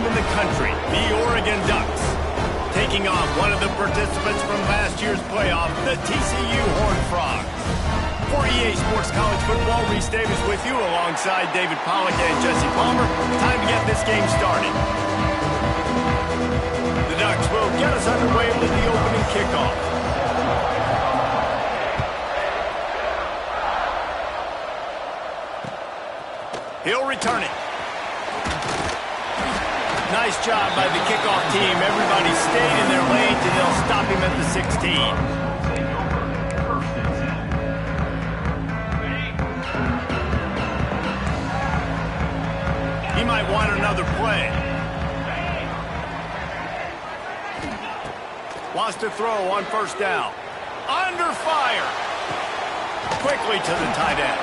team in the country, the Oregon Ducks, taking on one of the participants from last year's playoff, the TCU Horned Frogs. For EA Sports College Football, Reese Davis with you alongside David Pollack and Jesse Palmer. Time to get this game started. The Ducks will get us underway with the opening kickoff. He'll return it. Nice job by the kickoff team. Everybody stayed in their lanes, and they'll stop him at the 16. He might want another play. Wants to throw on first down. Under fire. Quickly to the tight end.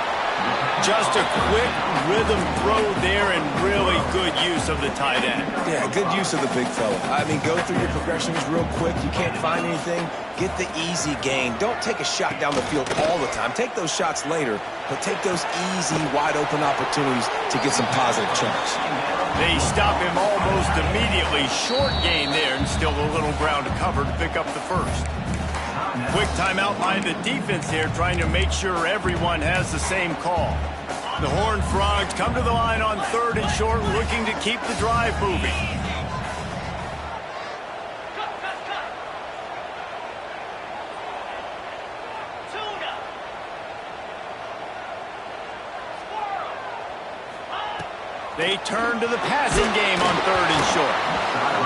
Just a quick rhythm throw there and really good use of the tight end. Yeah, good use of the big fella. I mean, go through your progressions real quick. You can't find anything. Get the easy gain. Don't take a shot down the field all the time. Take those shots later, but take those easy, wide-open opportunities to get some positive chunks. They stop him almost immediately. Short gain there and still a little ground to cover to pick up the first. Quick timeout by the defense here, trying to make sure everyone has the same call. The Horned Frogs come to the line on 3rd and short, looking to keep the drive moving. They turn to the passing game on 3rd and short.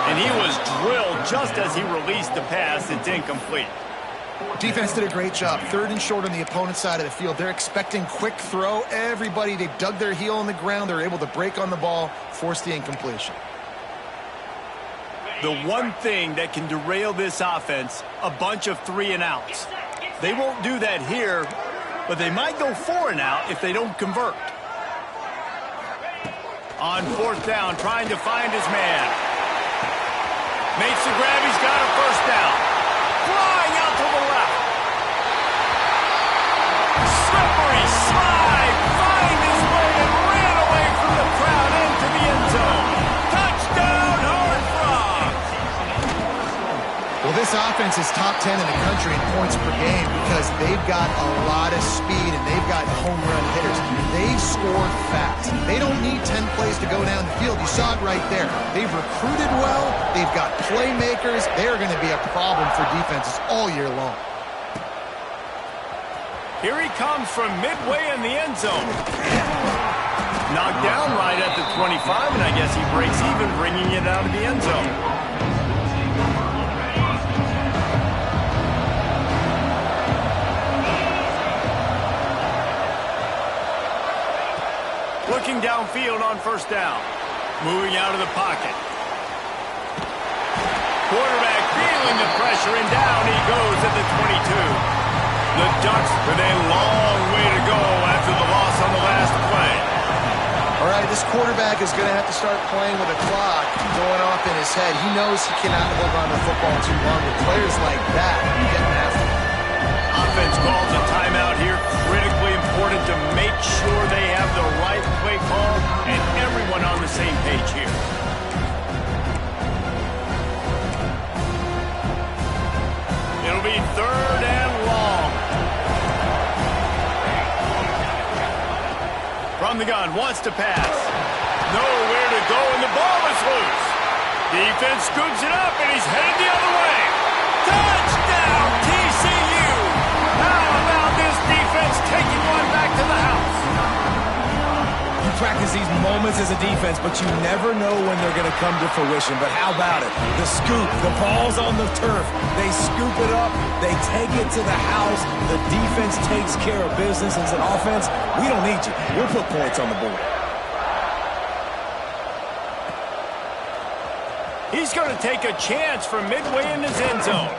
And he was drilled just as he released the pass. It's incomplete. Defense did a great job. 3rd and short on the opponent's side of the field. They're expecting quick throw. Everybody, they dug their heel in the ground. They're able to break on the ball, force the incompletion. The one thing that can derail this offense, a bunch of 3 and outs. They won't do that here, but they might go 4 and out if they don't convert. On 4th down, trying to find his man. Makes the grab, he's got a first down. Flying out to the left. Slippery slide, find his way and ran away from the crowd into the end zone. Touchdown, Horned Frogs! Well, this offense is top 10 in the country in points per game because they've got a lot of speed and they've got home run hitters. They score fast. They don't need 10 plays to go down the field. You saw it right there. They've recruited well. They've got playmakers. They're going to be a problem for defenses all year long. Here he comes from midway in the end zone. Knocked down right at the 25, and I guess he breaks even, bringing it out of the end zone. Looking downfield on first down. Moving out of the pocket. Quarterback feeling the pressure, and down he goes at the 22. The Ducks with a long way to go after the loss on the last play. All right, this quarterback is going to have to start playing with a clock going off in his head. He knows he cannot hold on to the football too long. With players like that, you get after him. Offense calls a timeout here. Critically important to make sure they have the right play call and everyone on the same page here. It'll be 3rd and long. From the gun, wants to pass. Nowhere to go, and the ball is loose. Defense scoops it up, and he's headed the other way. Touchdown, TCU! How about this defense taking one back to the house? You practice these moments as a defense, but you never know when they're going to come to fruition. But how about it? The scoop, the ball's on the turf. They scoop it up. They take it to the house. The defense takes care of business. As an offense, we don't need you. We'll put points on the board. He's going to take a chance from midway in his end zone.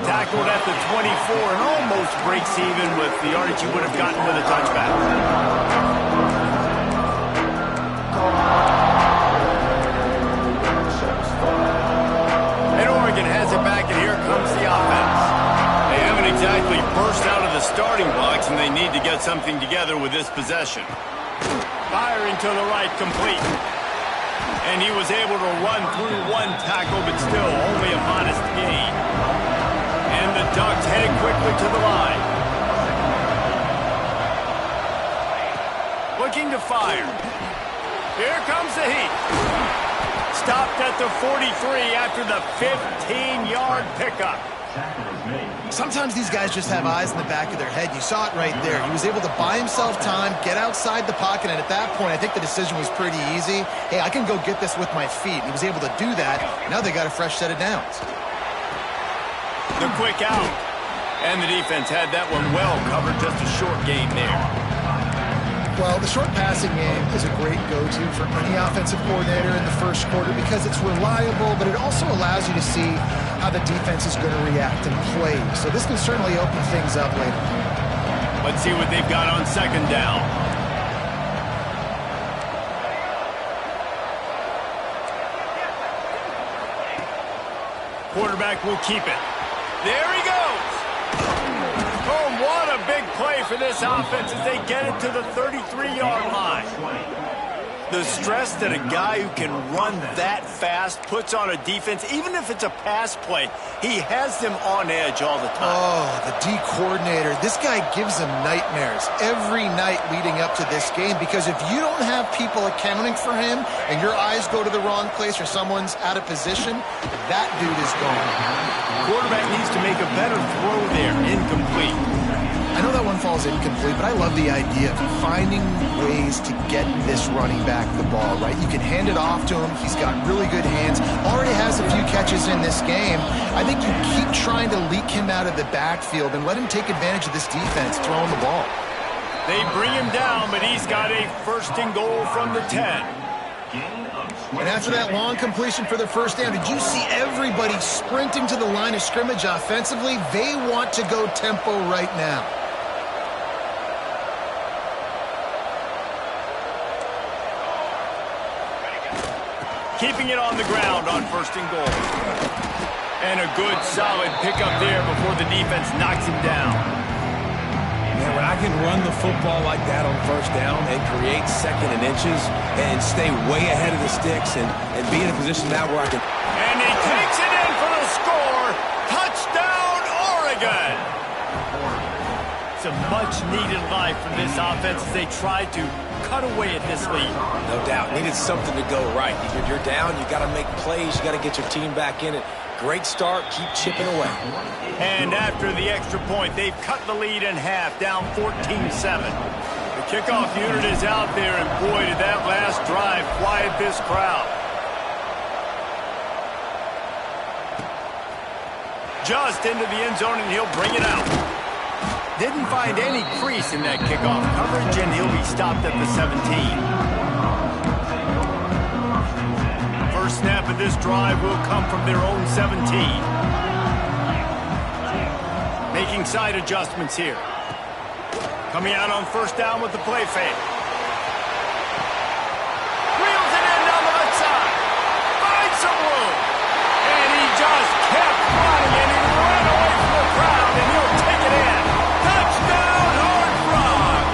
Tackled at the 24 and almost breaks even with the yardage he would have gotten with a touchback. And Oregon has it back, and here comes the offense. They haven't exactly burst out of the starting blocks, and they need to get something together with this possession. Firing to the right, complete. And he was able to run Ducks headed quickly to the line. Looking to fire. Here comes the heat. Stopped at the 43 after the 15-yard pickup. Sometimes these guys just have eyes in the back of their head. You saw it right there. He was able to buy himself time, get outside the pocket, and at that point, I think the decision was pretty easy. Hey, I can go get this with my feet. He was able to do that. Now they got a fresh set of downs. The quick out. And the defense had that one well covered. Just a short gain there. Well, the short passing game is a great go-to for any offensive coordinator in the first quarter because it's reliable, but it also allows you to see how the defense is going to react and play. So this can certainly open things up later. Let's see what they've got on second down. Quarterback will keep it. There he goes. Oh, what a big play for this offense as they get it to the 33-yard line. The stress that a guy who can run that fast puts on a defense, even if it's a pass play, he has them on edge all the time. Oh, the D coordinator. This guy gives them nightmares every night leading up to this game because if you don't have people accounting for him and your eyes go to the wrong place or someone's out of position, that dude is gone. Quarterback needs to make a better throw there. Incomplete. I know that one falls incomplete, but I love the idea of finding ways to get this running back the ball, right? You can hand it off to him. He's got really good hands. Already has a few catches in this game. I think you keep trying to leak him out of the backfield and let him take advantage of this defense throwing the ball. They bring him down, but he's got a first and goal from the 10. And after that long completion for the first down, did you see everybody sprinting to the line of scrimmage offensively? They want to go tempo right now. Keeping it on the ground on first and goal. And a good, solid pickup there before the defense knocks him down. Man, when I can run the football like that on first down and create second and inches and stay way ahead of the sticks and be in a position now where I can... And he takes it in for the score. Touchdown, Oregon. It's a much-needed life from this offense as they try to cut away at this lead. No doubt. Needed something to go right. If you're down, you got to make plays. You got to get your team back in it. Great start. Keep chipping away. And after the extra point, they've cut the lead in half, down 14-7. The kickoff unit is out there, and boy, did that last drive quiet this crowd. Just into the end zone, and he'll bring it out. Didn't find any crease in that kickoff coverage, and he'll be stopped at the 17. First snap of this drive will come from their own 17. Making side adjustments here. Coming out on first down with the play fake. Wheels it in down the left side. Finds some room. And he just kept running, and he ran away from the crowd, and he'll take it in. Touchdown, Horned Frog!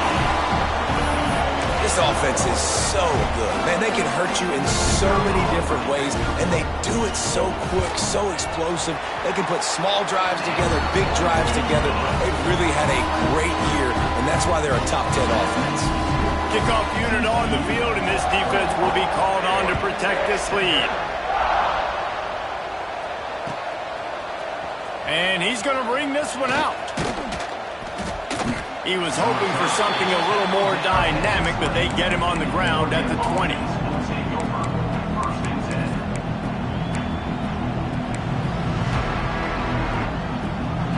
This offense is so good. Man, they can hurt you in so many different ways, and they do it so quick, so explosive. They can put small drives together, big drives together. They've really had a great year, and that's why they're a top 10 offense. Kickoff unit on the field, and this defense will be called on to protect this lead. And he's going to bring this one out. He was hoping for something a little more dynamic, but they get him on the ground at the 20.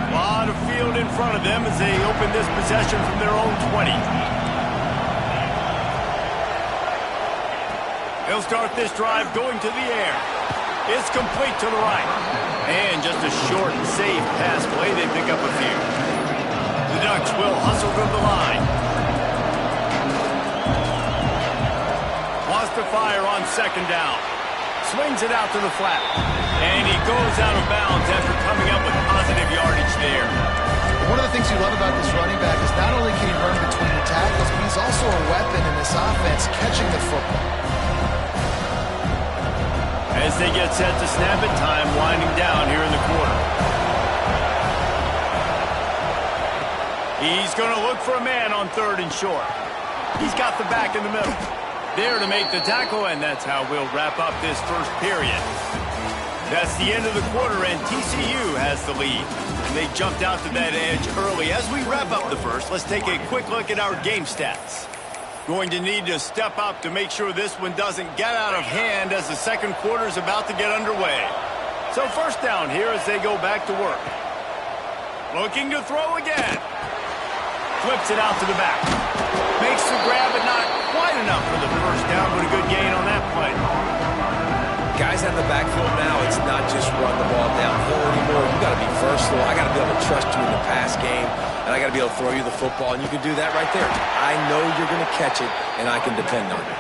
A lot of field in front of them as they open this possession from their own 20. They'll start this drive going to the air. It's complete to the right. And just a short and safe pass play. They pick up a few. The Ducks will hustle to the line. Wants to fire on second down. Swings it out to the flat. And he goes out of bounds after coming up with positive yardage there. One of the things you love about this running back is not only can he run between the tackles, but he's also a weapon in this offense catching the football. As they get set to snap it, time winding down here in the quarter. He's going to look for a man on 3rd and short. He's got the back in the middle. There to make the tackle, and that's how we'll wrap up this first period. That's the end of the quarter, and TCU has the lead. And they jumped out to that edge early. As we wrap up the first, let's take a quick look at our game stats. Going to need to step up to make sure this one doesn't get out of hand as the second quarter is about to get underway. So first down here as they go back to work. Looking to throw again. Flips it out to the back. Makes the grab, but not quite enough for the first down, but a good gain on that play. Guys in the backfield now, it's not just run the ball downhill anymore. You got to be versatile. I got to be able to trust you in the pass game, and I got to be able to throw you the football, and you can do that right there. I know you're going to catch it, and I can depend on it.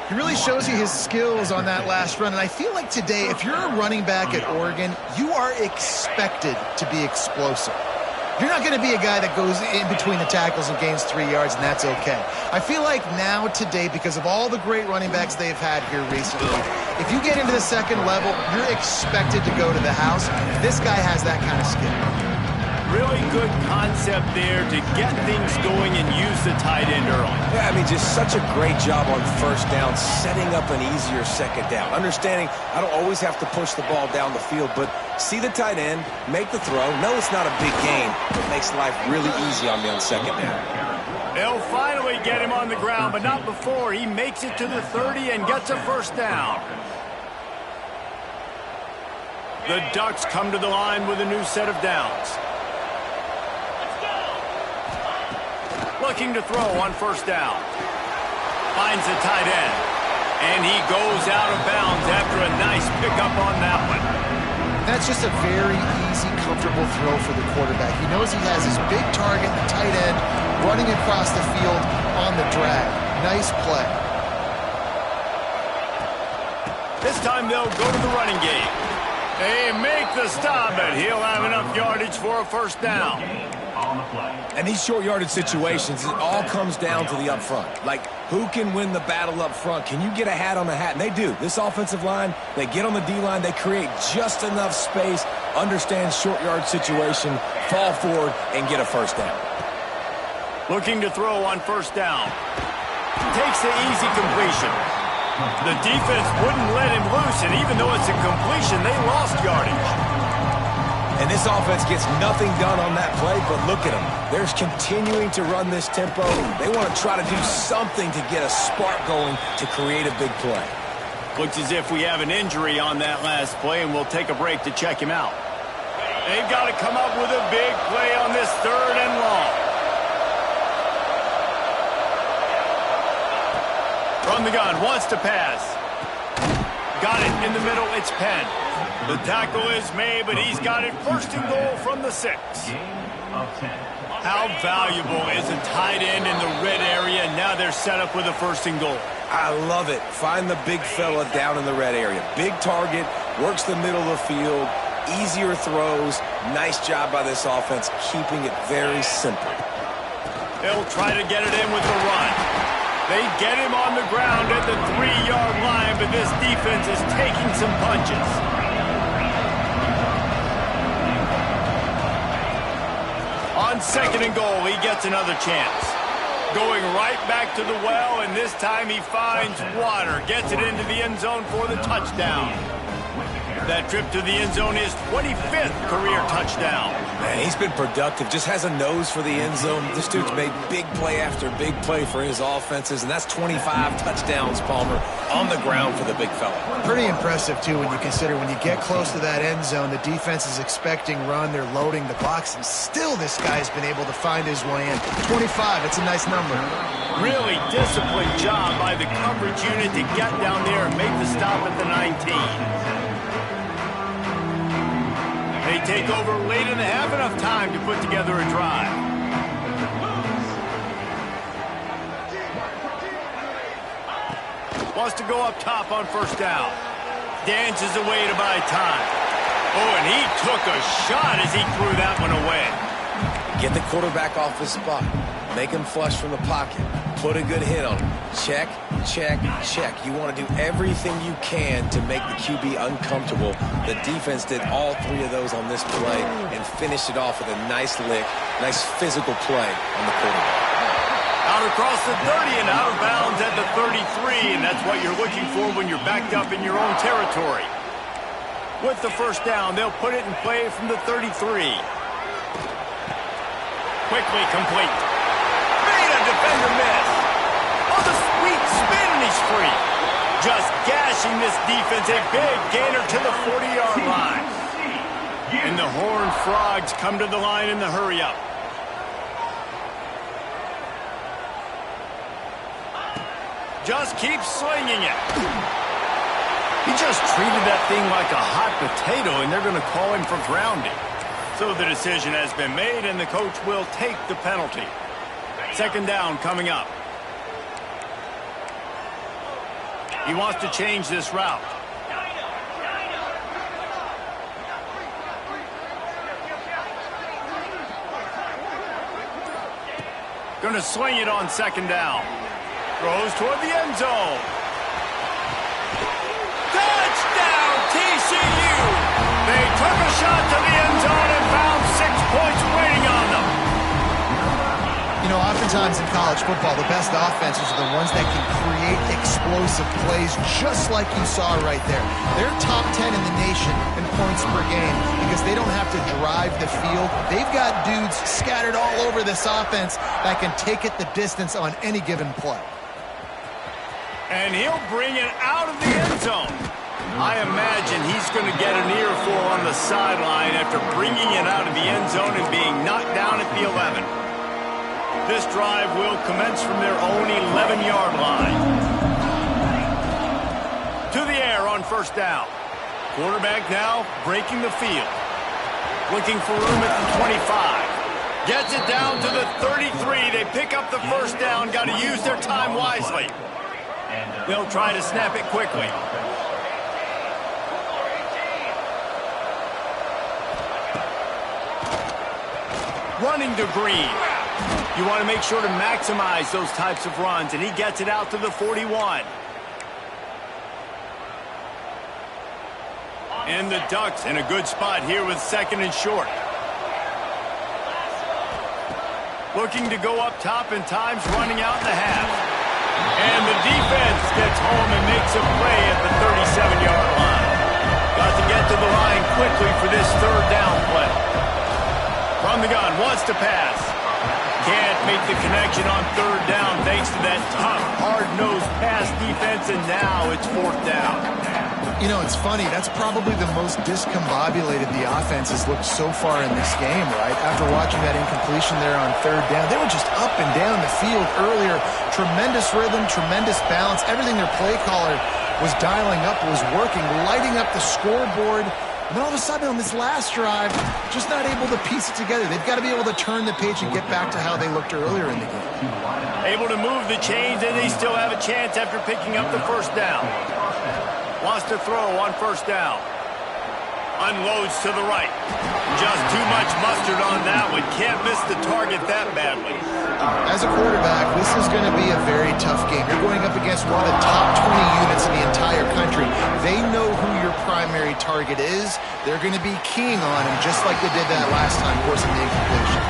He really shows you his skills on that last run, and I feel like today, if you're a running back at Oregon, you are expected to be explosive. You're not going to be a guy that goes in between the tackles and gains 3 yards, and that's okay. I feel like now, today, because of all the great running backs they've had here recently, if you get into the second level, you're expected to go to the house. This guy has that kind of skill. Really good concept there to get things going and use the tight end early. Yeah, I mean, just such a great job on first down, setting up an easier second down. Understanding I don't always have to push the ball down the field, but see the tight end, make the throw. No, it's not a big gain. It makes life really easy on me on second down. They'll finally get him on the ground, but not before he makes it to the 30 and gets a first down. The Ducks come to the line with a new set of downs. Looking to throw on first down. Finds the tight end. And he goes out of bounds after a nice pickup on that one. That's just a very easy, comfortable throw for the quarterback. He knows he has his big target, the tight end, running across the field on the drag. Nice play. This time they'll go to the running game. They make the stop, but he'll have enough yardage for a first down. And these short yardage situations, it all comes down to the up front. Like, who can win the battle up front? Can you get a hat on the hat? And they do. This offensive line, they get on the D-line, they create just enough space, understand short yard situation, fall forward, and get a first down. Looking to throw on first down. Takes the easy completion. The defense wouldn't let him loose, and even though it's a completion, they lost yardage. And this offense gets nothing done on that play, but look at them. They're continuing to run this tempo. They want to try to do something to get a spark going to create a big play. Looks as if we have an injury on that last play, and we'll take a break to check him out. They've got to come up with a big play on this 3rd and long. From the gun, wants to pass. Got it in the middle, it's Penn. The tackle is made, but he's got it 1st and goal from the 6. How valuable is a tight end in the red area? Now they're set up with a 1st and goal. I love it. Find the big fella down in the red area. Big target, works the middle of the field, easier throws. Nice job by this offense, keeping it very simple. They'll try to get it in with the run. They get him on the ground at the 3-yard line, but this defense is taking some punches. On 2nd and goal, he gets another chance. Going right back to the well, and this time he finds water. Gets it into the end zone for the touchdown. That trip to the end zone is 25th career touchdown. Man, he's been productive. Just has a nose for the end zone. This dude's made big play after big play for his offenses, and that's 25 touchdowns, Palmer, on the ground for the big fella. Pretty impressive, too, when you consider when you get close to that end zone, the defense is expecting run, they're loading the box, and still this guy's been able to find his way in. 25, it's a nice number. Really disciplined job by the coverage unit to get down there and make the stop at the 19. They take over late and have enough time to put together a drive. Wants to go up top on first down. Dances away to buy time. Oh, and he took a shot as he threw that one away. Get the quarterback off his spot. Make him flush from the pocket. Put a good hit on him. Check, check, check. You want to do everything you can to make the QB uncomfortable. The defense did all three of those on this play and finished it off with a nice lick, nice physical play on the quarterback. Out across the 30 and out of bounds at the 33, and that's what you're looking for when you're backed up in your own territory. With the first down, they'll put it in play from the 33. Quickly complete. Made a defender miss. On the sweet spin, and he's free. Just gashing this defense, a big gainer to the 40-yard line. And the Horned Frogs come to the line in the hurry-up. Just keep slinging it. He just treated that thing like a hot potato, and they're going to call him for grounding. So the decision has been made, and the coach will take the penalty. Second down coming up. He wants to change this route. Going to swing it on second down. Throws toward the end zone. Touchdown, TCU! They took a shot to the end zone and found 6 points waiting on them. You know, oftentimes in college football, the best offenses are the ones that can create explosive plays, just like you saw right there. They're top 10 in the nation in points per game because they don't have to drive the field. They've got dudes scattered all over this offense that can take it the distance on any given play. And he'll bring it out of the end zone. I imagine he's going to get an earful on the sideline after bringing it out of the end zone and being knocked down at the 11. This drive will commence from their own 11-yard line. To the air on first down. Quarterback now breaking the field. Looking for room at the 25. Gets it down to the 33. They pick up the first down. Got to use their time wisely. They'll try to snap it quickly. Running to Green. You want to make sure to maximize those types of runs, and he gets it out to the 41. And the Ducks in a good spot here with second and short. Looking to go up top, and time's running out in the half. And the defense gets home and makes a play at the 37-yard line. Got to get to the line quickly for this third down play. From the gun, wants to pass. Can't make the connection on third down thanks to that tough, hard-nosed pass defense, and now it's fourth down. You know, it's funny. That's probably the most discombobulated the offense has looked so far in this game, right? After watching that incompletion there on third down, they were just up and down the field earlier. Tremendous rhythm, tremendous balance. Everything their play caller was dialing up was working, lighting up the scoreboard. And then all of a sudden on this last drive, just not able to piece it together. They've got to be able to turn the page and get back to how they looked earlier in the game. Able to move the chains, and they still have a chance after picking up the first down. Wants to throw on first down. Unloads to the right. Just too much mustard on that one. Can't miss the target that badly. As a quarterback, this is going to be a very tough game. You're going up against one of the top 20 units in the entire country. They know who your primary target is. They're going to be keying on him just like they did that last time, forcing the incompletion.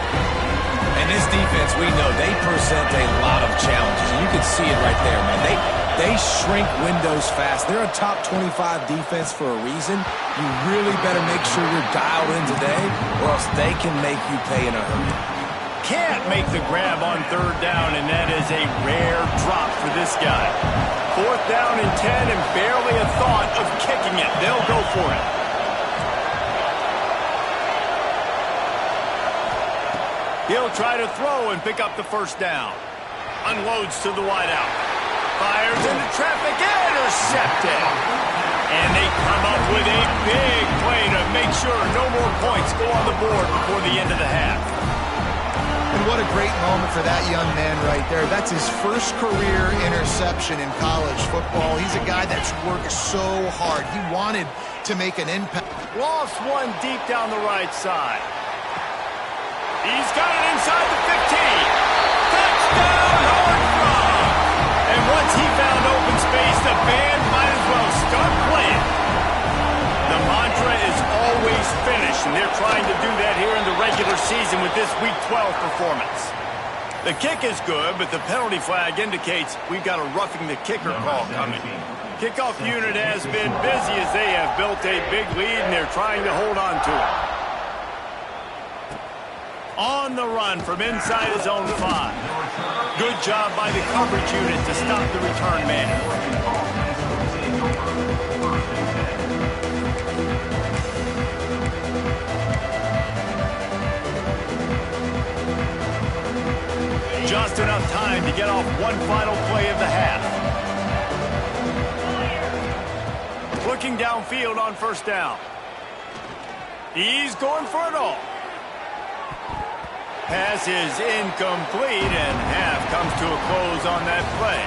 And this defense, we know, they present a lot of challenges. And you can see it right there, man. They shrink windows fast. They're a top 25 defense for a reason. You really better make sure you're dialed in today, or else they can make you pay in a hurry. Can't make the grab on third down, and that is a rare drop for this guy. Fourth down and 10, and barely a thought of kicking it. They'll go for it. He'll try to throw and pick up the first down. Unloads to the wideout. Fires into traffic, intercepted. And they come up with a big play to make sure no more points go on the board before the end of the half. And what a great moment for that young man right there. That's his first career interception in college football. He's a guy that's worked so hard. He wanted to make an impact. Lost one deep down the right side. He's got it inside the 15. touchdown, Horned Frog! And once he found open space, the band might as well start playing. The mantra is always finish, and they're trying to do that here in the regular season with this Week 12 performance. The kick is good, but the penalty flag indicates we've got a roughing the kicker call coming. Kickoff unit has been busy as they have built a big lead, and they're trying to hold on to it. On the run from inside his own 5. Good job by the coverage unit to stop the return man. Just enough time to get off one final play of the half. Looking downfield on first down. He's going for it all. Pass is incomplete, and half comes to a close on that play.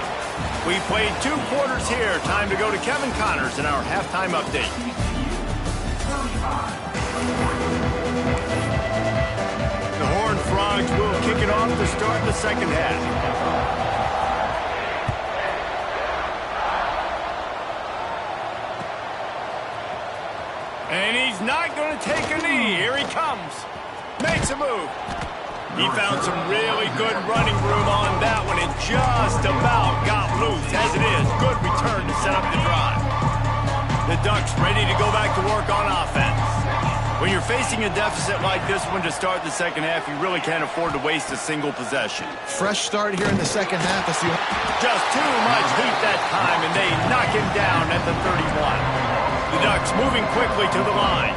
We played 2 quarters here. Time to go to Kevin Connors in our halftime update. The Horned Frogs will kick it off to start the second half. And he's not going to take a knee. Here he comes. Makes a move. He found some really good running room on that one and just about got loose. As it is, good return to set up the drive. The Ducks ready to go back to work on offense. When you're facing a deficit like this one to start the second half, you really can't afford to waste a single possession. Fresh start here in the second half. Just too much heat that time, and they knock him down at the 31. The Ducks moving quickly to the line.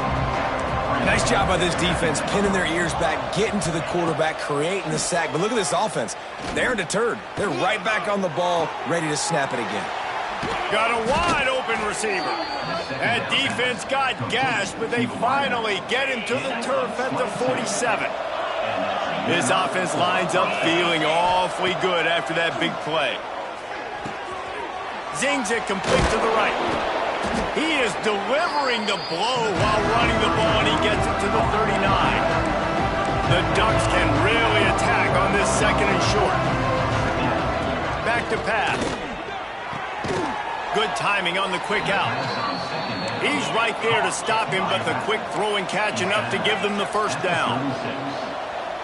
Nice job by this defense, pinning their ears back, getting to the quarterback, creating the sack. But look at this offense. They're deterred. They're right back on the ball, ready to snap it again. Got a wide open receiver. That defense got gashed, but they finally get him to the turf at the 47. This offense lines up feeling awfully good after that big play. Zings it complete to the right. He is delivering the blow while running the ball, and he gets it to the 39. The Ducks can really attack on this second and short. Back to pass. Good timing on the quick out. He's right there to stop him, but the quick throw and catch enough to give them the first down.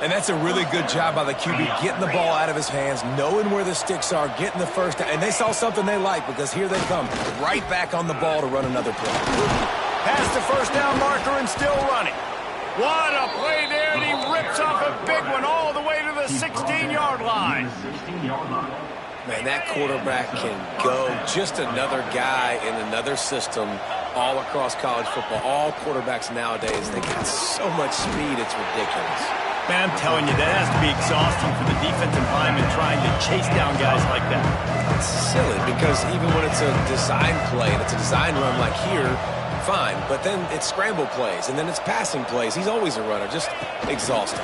And that's a really good job by the QB, getting the ball out of his hands, knowing where the sticks are, getting the first down. And they saw something they like because here they come, right back on the ball to run another play. Past the first down marker and still running. What a play there, and he rips off a big one all the way to the 16-yard line. Man, that quarterback can go. Just another guy in another system all across college football. All quarterbacks nowadays, they got so much speed, it's ridiculous. Man, I'm telling you, that has to be exhausting for the defensive lineman trying to chase down guys like that. It's silly because even when it's a design play and it's a design run like here, fine. But then it's scramble plays and then it's passing plays. He's always a runner. Just exhausting.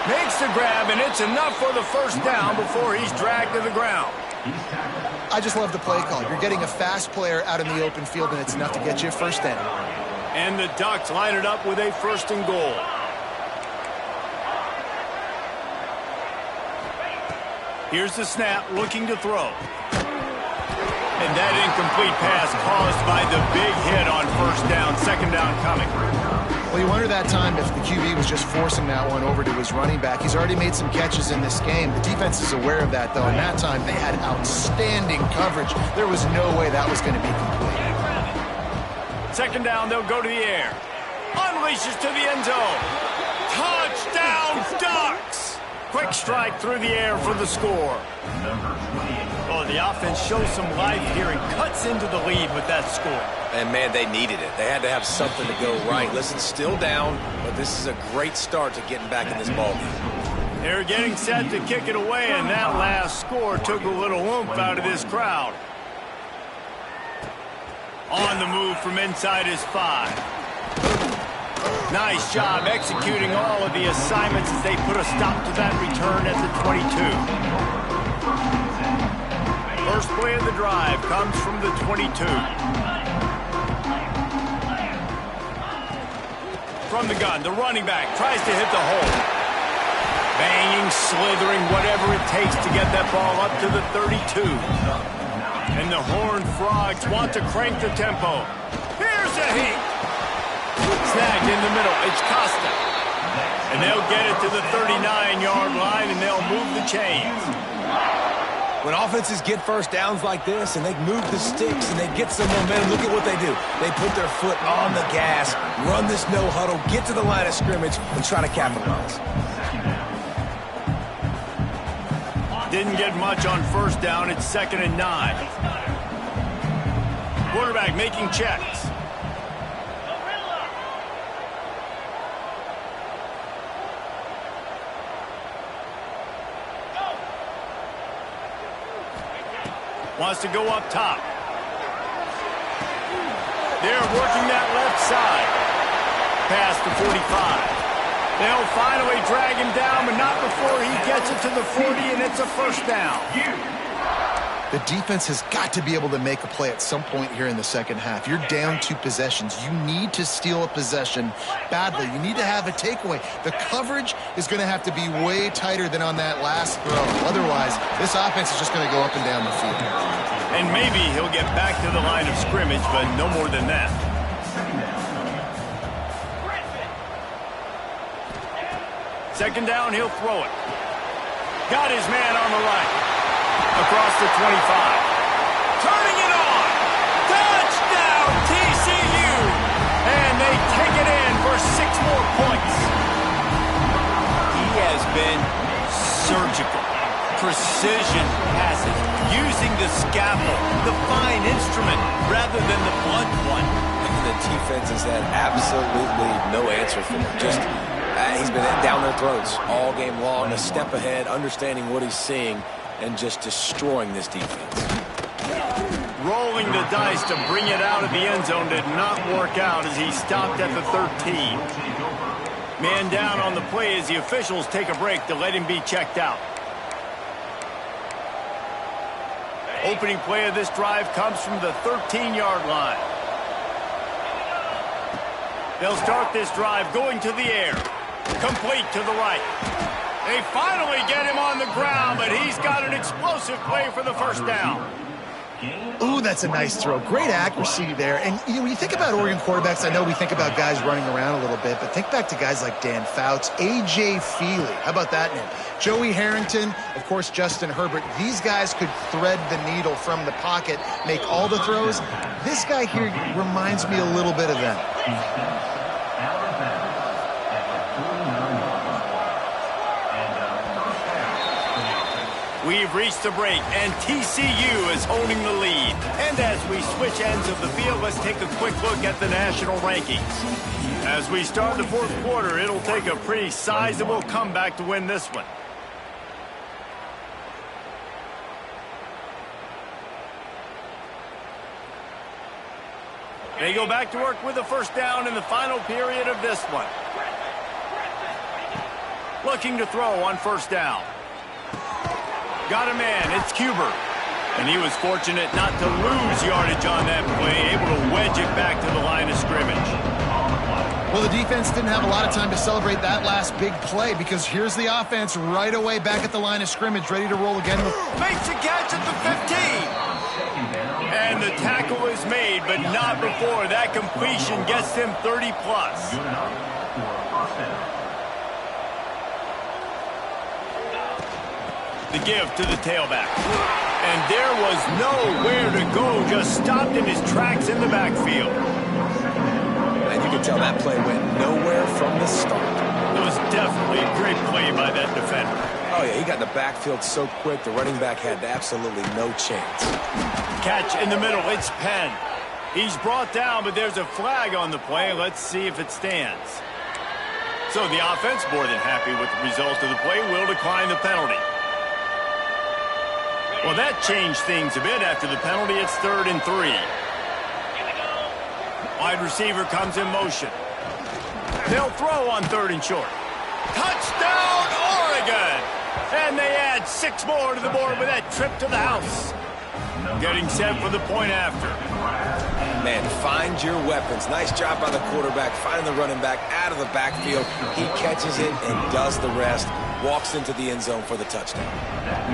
Makes the grab, and it's enough for the first down before he's dragged to the ground. I just love the play call. You're getting a fast player out in the open field, and it's enough to get you a first down. And the Ducks line it up with a first and goal. Here's the snap, looking to throw. And that incomplete pass caused by the big hit on first down, second down coming. Well, you wonder that time if the QB was just forcing that one over to his running back. He's already made some catches in this game. The defense is aware of that, though. And that time, they had outstanding coverage. There was no way that was going to be complete. Second down, they'll go to the air. Unleashes to the end zone. Touchdown, Ducks! Quick strike through the air for the score. Oh, the offense shows some life here and cuts into the lead with that score. And, man, they needed it. They had to have something to go right. Listen, still down, but this is a great start to getting back in this ballgame. They're getting set to kick it away, and that last score took a little oomph out of this crowd. On the move from inside his 5. Nice job executing all of the assignments as they put a stop to that return at the 22. First play of the drive comes from the 22. From the gun, the running back tries to hit the hole. Banging, slithering, whatever it takes to get that ball up to the 32. And the Horned Frogs want to crank the tempo. Here's a heat. Snagged in the middle. It's Costa. And they'll get it to the 39-yard line, and they'll move the chains. When offenses get first downs like this and they move the sticks and they get some momentum, look at what they do. They put their foot on the gas, run this no huddle, get to the line of scrimmage, and try to capitalize. Didn't get much on first down. It's 2nd and 9. Quarterback making checks. Wants to go up top. They're working that left side. Past the 45. They'll finally drag him down, but not before he gets it to the 40, and it's a first down. The defense has got to be able to make a play at some point here in the second half. You're down 2 possessions. You need to steal a possession badly. You need to have a takeaway. The coverage is going to have to be way tighter than on that last throw. Otherwise, this offense is just going to go up and down the field. And maybe he'll get back to the line of scrimmage, but no more than that. Second down, he'll throw it. Got his man on the right. Across the 25. Turning it on. Touchdown, TCU. And they take it in for 6 more points. He has been surgical. Precision passes. Using the scalpel, the fine instrument, rather than the blunt one. And the defense has had absolutely no answer for him. Just, he's been down their throats all game long, a step ahead, understanding what he's seeing, and just destroying this defense. Rolling the dice to bring it out of the end zone did not work out as he stopped at the 13. Man down on the play as the officials take a break to let him be checked out. Opening play of this drive comes from the 13-yard line. They'll start this drive going to the air. Complete to the right. They finally get him on the ground, but he's got an explosive play for the first down. Ooh, that's a nice throw. Great accuracy there. And when you think about Oregon quarterbacks, I know we think about guys running around a little bit, but think back to guys like Dan Fouts, A.J. Feely. How about that name? Joey Harrington, of course, Justin Herbert. These guys could thread the needle from the pocket, make all the throws. This guy here reminds me a little bit of them. We've reached the break, and TCU is holding the lead. And as we switch ends of the field, let's take a quick look at the national rankings. As we start the 4th quarter, it'll take a pretty sizable comeback to win this one. They go back to work with the first down in the final period of this one. Looking to throw on first down. Got a man, it's Cuber. And he was fortunate not to lose yardage on that play, able to wedge it back to the line of scrimmage. Well, the defense didn't have a lot of time to celebrate that last big play because here's the offense right away back at the line of scrimmage, ready to roll again. Makes a catch at the 15. And the tackle is made, but not before. That completion gets them 30+. The give to the tailback. And there was nowhere to go, just stopped in his tracks in the backfield. And you can tell that play went nowhere from the start. It was definitely a great play by that defender. Oh, yeah, he got in the backfield so quick, the running back had absolutely no chance. Catch in the middle, it's Penn. He's brought down, but there's a flag on the play. Let's see if it stands. So the offense, more than happy with the result of the play, will decline the penalty. Well, that changed things a bit after the penalty. It's 3rd and 3. Wide receiver comes in motion. They'll throw on 3rd and short. Touchdown, Oregon! And they add 6 more to the board with that trip to the house. Getting set for the point after. Man, find your weapons. Nice job by the quarterback, finding the running back out of the backfield. He catches it and does the rest. walks into the end zone for the touchdown.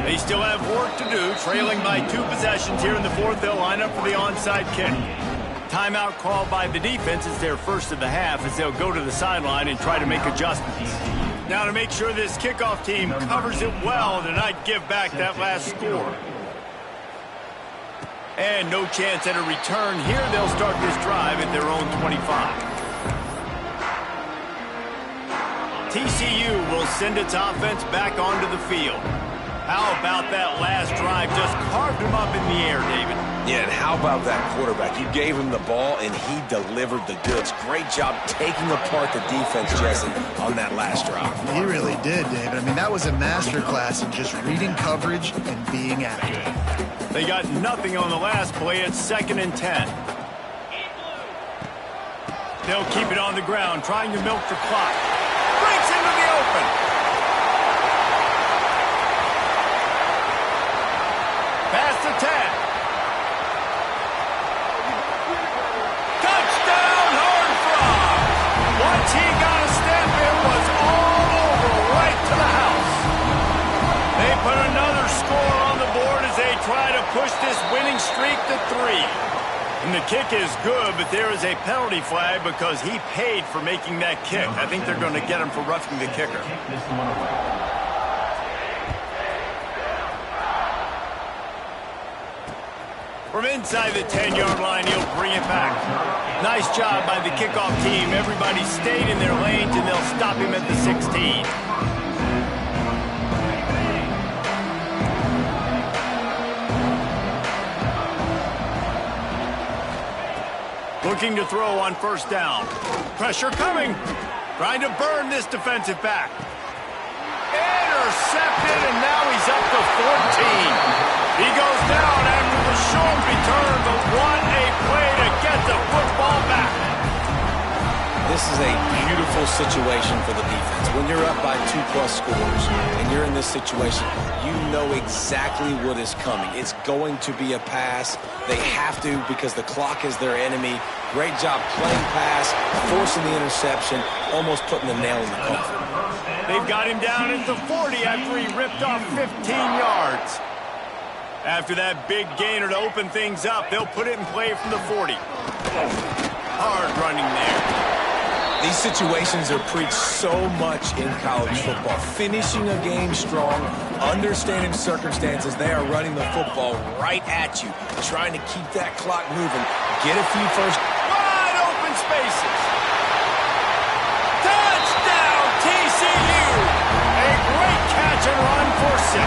They still have work to do, trailing by 2 possessions here in the fourth. They'll line up for the onside kick. Timeout called by the defense is their first of the half as they'll go to the sideline and try to make adjustments. Now to make sure this kickoff team covers it well to not give back that last score. And no chance at a return here. They'll start this drive at their own 25. TCU will send its offense back onto the field. How about that last drive? Just carved him up in the air, David. Yeah, and how about that quarterback? You gave him the ball, and he delivered the goods. Great job taking apart the defense, Jesse, on that last drive. He really did, David. I mean, that was a masterclass in just reading coverage and being accurate. They got nothing on the last play. It's 2nd and 10. They'll keep it on the ground, trying to milk the clock. Breaks into the open. Pass to 10. Touchdown, Horned Frogs. Once he got a step, it was all over, right to the house. They put another score on the board as they try to push this winning streak to 3. And the kick is good, but there is a penalty flag because he paid for making that kick. I think they're going to get him for roughing the kicker. From inside the 10-yard line, he'll bring it back. Nice job by the kickoff team. Everybody stayed in their lanes, and they'll stop him at the 16. Looking to throw on first down. Pressure coming. Trying to burn this defensive back. Intercepted, and now he's up to 14. He goes down after the short return, but what a play to get the football back. This is a beautiful situation for the defense. When you're up by 2+ scores and you're in this situation, you know exactly what is coming. It's going to be a pass. They have to because the clock is their enemy. Great job playing pass, forcing the interception, almost putting the nail in the coffin. They've got him down at the 40 after he ripped off 15 yards. After that big gainer to open things up, they'll put it in play from the 40. Hard running there. These situations are preached so much in college football. Finishing a game strong, understanding circumstances. They are running the football right at you, trying to keep that clock moving. Get a few first. Wide open spaces. Touchdown, TCU. A great catch and run for 6.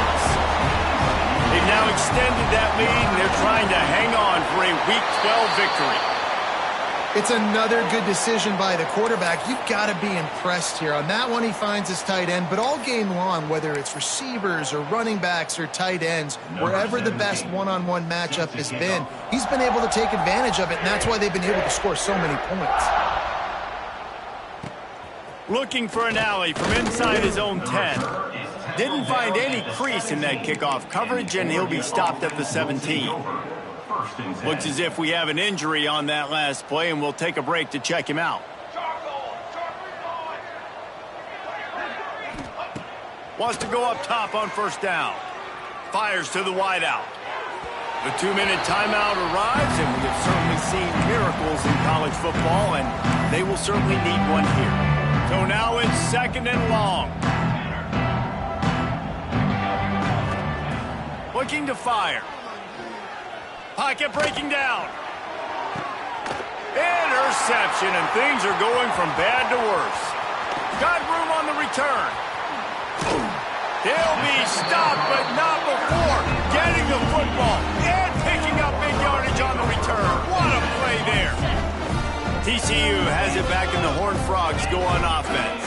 They've now extended that lead, and they're trying to hang on for a Week 12 victory. It's another good decision by the quarterback. You've got to be impressed here. On that one, he finds his tight end, but all game long, whether it's receivers or running backs or tight ends, wherever the best one-on-one matchup has been, he's been able to take advantage of it, and that's why they've been able to score so many points. Looking for an alley from inside his own 10. Didn't find any crease in that kickoff coverage, and he'll be stopped at the 17. Looks as if we have an injury on that last play, and we'll take a break to check him out. Wants to go up top on first down. Fires to the wideout. The 2-minute timeout arrives, and we have certainly seen miracles in college football, and they will certainly need one here. So now it's 2nd and long. Looking to fire. Pocket breaking down. Interception, and things are going from bad to worse. Got room on the return. He'll be stopped, but not before getting the football and picking up big yardage on the return. What a play there. TCU has it back, and the Horned Frogs go on offense.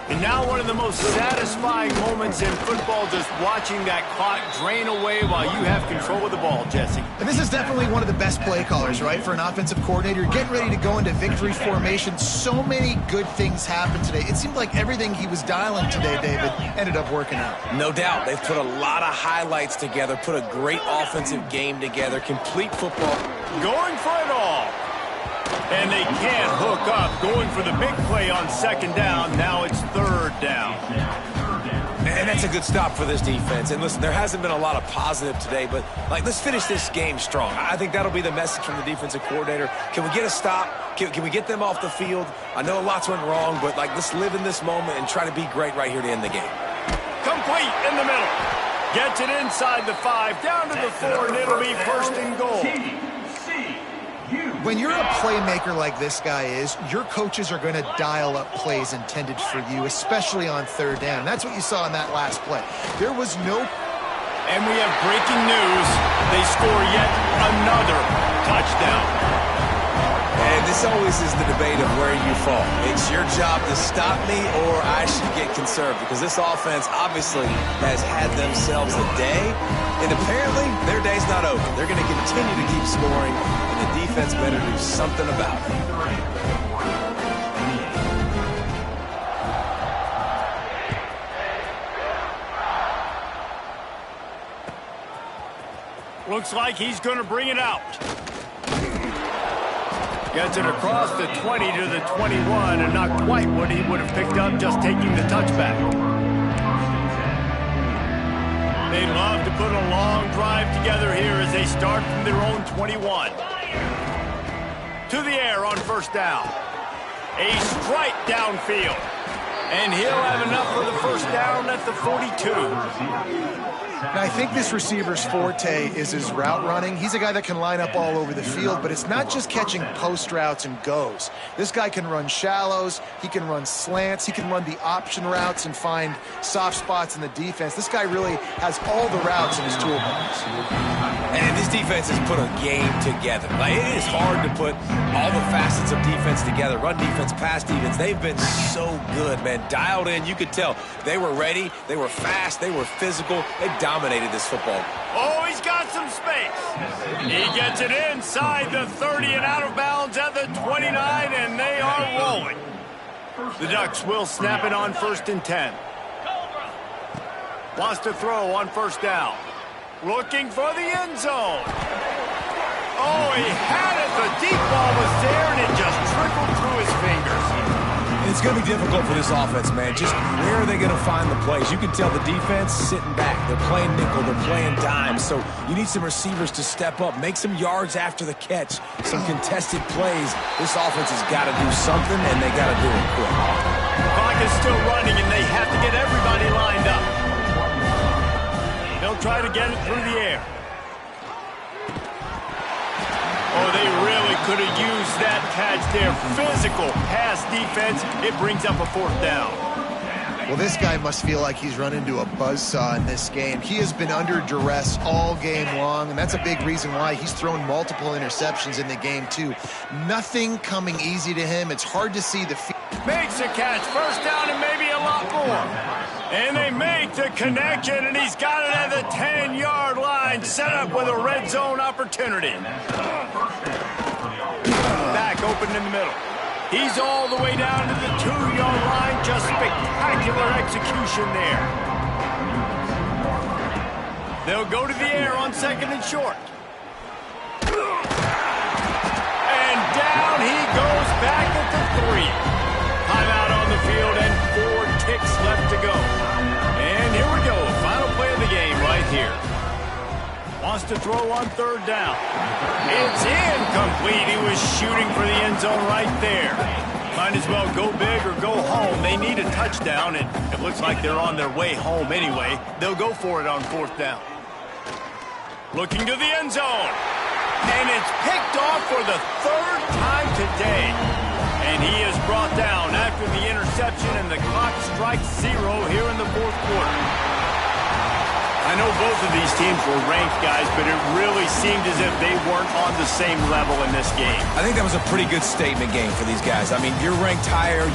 And now one of the most satisfying moments in football, just watching that clock drain away while you have control of the ball, Jesse. And this is definitely one of the best play callers, right, for an offensive coordinator. Getting ready to go into victory formation. So many good things happened today. It seemed like everything he was dialing today, David, ended up working out. No doubt. They've put a lot of highlights together, put a great offensive game together, complete football. Going for it all. And they can't hook up, going for the big play on 2nd down. Now it's 3rd down. And that's a good stop for this defense. And listen, there hasn't been a lot of positive today, but, let's finish this game strong. I think that'll be the message from the defensive coordinator. Can we get a stop? Can we get them off the field? I know lots went wrong, but, let's live in this moment and try to be great right here to end the game. Complete in the middle. Gets it inside the 5, down to the 4, and it'll be first and goal. When you're a playmaker like this guy is, your coaches are going to dial up plays intended for you, especially on third down. That's what you saw in that last play. There was no... And we have breaking news. They score yet another touchdown. And this always is the debate of where you fall. It's your job to stop me or I should get conserved, because this offense obviously has had themselves a day, and apparently their day's not over. They're going to continue to keep scoring, and the defense better do something about it. Looks like he's going to bring it out. Gets it across the 20 to the 21, and not quite what he would have picked up just taking the touchback. They love to put a long drive together here as they start from their own 21. To the air on first down. A strike downfield. And he'll have enough for the first down at the 42. Now, I think this receiver's forte is his route running. He's a guy that can line up all over the field, but it's not just catching post routes and goes. This guy can run shallows, he can run slants, he can run the option routes and find soft spots in the defense. This guy really has all the routes in his toolbox. And this defense has put a game together. It is hard to put all the facets of defense together. Run defense, pass defense. They've been so good, man. Dialed in. You could tell they were ready. They were fast. They were physical. They dominated this football. Oh, he's got some space. He gets it inside the 30 and out of bounds at the 29, and they are rolling. The Ducks will snap it on first and 10. Wants to throw on first down. Looking for the end zone. Oh, he had it. The deep ball was there, and it just trickled through his fingers. It's going to be difficult for this offense, man. Just where are they going to find the plays? You can tell the defense sitting back. They're playing nickel. They're playing dime. So you need some receivers to step up, make some yards after the catch, some contested plays. This offense has got to do something, and they got to do it quick. The clock is still running, and they have to get everybody lined up. They'll try to get it through the air. Oh, they really could have used that catch there. Physical pass defense. It brings up a fourth down. Well, this guy must feel like he's run into a buzzsaw in this game. He has been under duress all game long, and that's a big reason why he's thrown multiple interceptions in the game, too. Nothing coming easy to him. It's hard to see the field. Makes a catch. First down and maybe a lot more. And they make the connection, and he's got it at the 10-yard line, set up with a red zone opportunity. Back open in the middle. He's all the way down to the 2-yard line. Just spectacular execution there. They'll go to the air on second and short. And down he goes back at the 3. Timeout on the field and 4 ticks left to go. And here we go. Final play of the game right here. Wants to throw on third down. It's incomplete. He was shooting for the end zone right there. Might as well go big or go home. They need a touchdown, and it looks like they're on their way home anyway. They'll go for it on fourth down. Looking to the end zone. And it's picked off for the 3rd time today. And he is brought down after the interception, and the clock strikes 0 here in the 4th quarter. I know both of these teams were ranked, guys, but it really seemed as if they weren't on the same level in this game. I think that was a pretty good statement game for these guys. I mean, you're ranked higher.